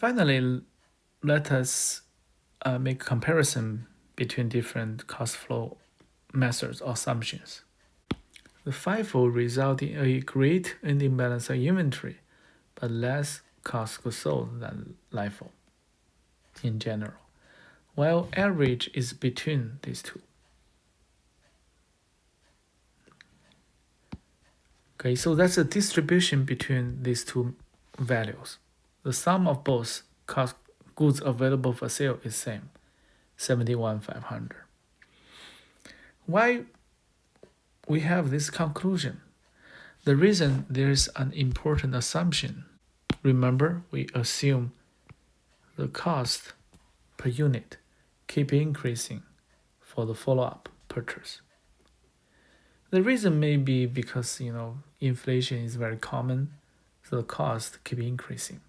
Finally, let us make a comparison between different cost flow methods or assumptions. The FIFO result in a great ending balance of inventory, but less cost of goods sold than LIFO in general, while average is between these two. Okay, so that's the distribution between these two values. The sum of both cost goods available for sale is same, 71,500. Why we have this conclusion? The reason there is an important assumption. Remember, we assume the cost per unit keep increasing for the follow-up purchase. The reason may be because inflation is very common, so the cost keep increasing,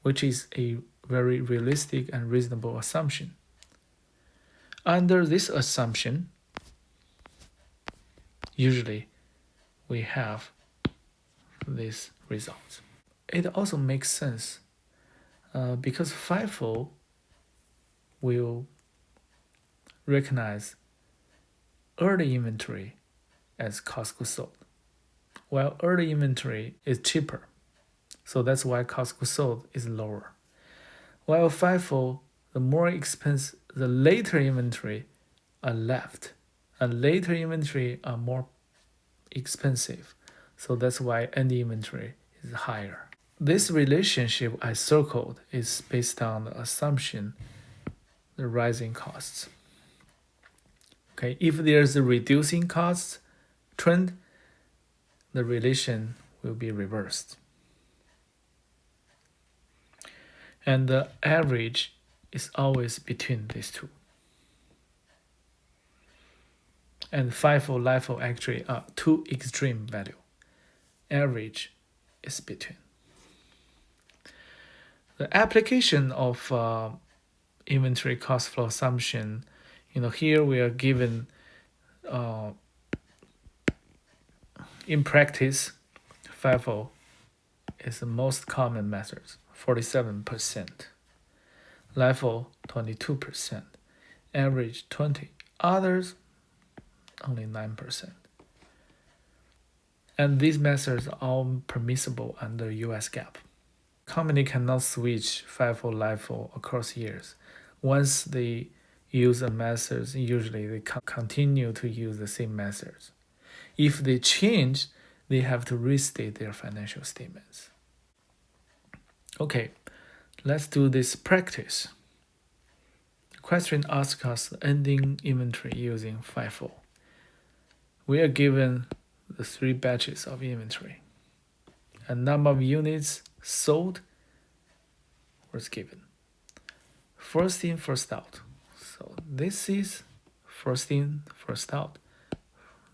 which is a very realistic and reasonable assumption. Under this assumption, usually we have this result. It also makes sense because FIFO will recognize early inventory as cost of goods sold, while early inventory is cheaper. So that's why cost of goods sold is lower. While FIFO, the more expensive, the later inventory are left, and later inventory are more expensive. So that's why end inventory is higher. This relationship I circled is based on the assumption the rising costs. Okay, if there's a reducing cost trend, the relation will be reversed. And the average is always between these two. And FIFO, LIFO actually are two extreme value. Average is between. The application of inventory cost flow assumption, here we are given in practice, FIFO is the most common method, 47%. LIFO, 22%. Average, 20%. Others, only 9%. And these methods are all permissible under US GAAP. Company cannot switch FIFO, LIFO across years. Once they use a method, usually they continue to use the same methods. If they change, they have to restate their financial statements. Okay, let's do this practice. The question asks us ending inventory using FIFO. We are given the 3 batches of inventory. A number of units sold was given. First in, first out. So this is first in, first out,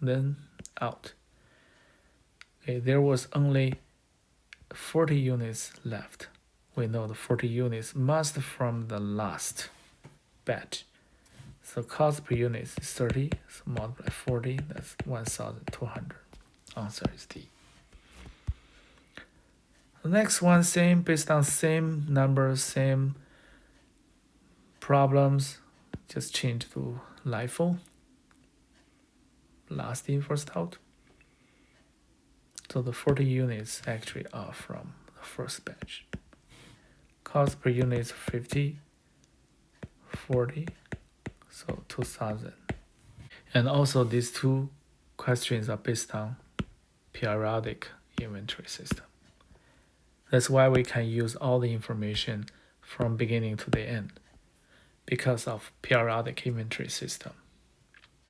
then out. Okay, there was only 40 units left. We know the 40 units must from the last batch. So cost per unit is 30, so multiply 40, that's 1,200. Answer is D. The next one, same, based on same numbers, same problems, just change to LIFO. Last in, first out. So the 40 units actually are from the first batch. Cost per unit is 50, 40, so 2,000. And also these two questions are based on periodic inventory system. That's why we can use all the information from beginning to the end because of periodic inventory system.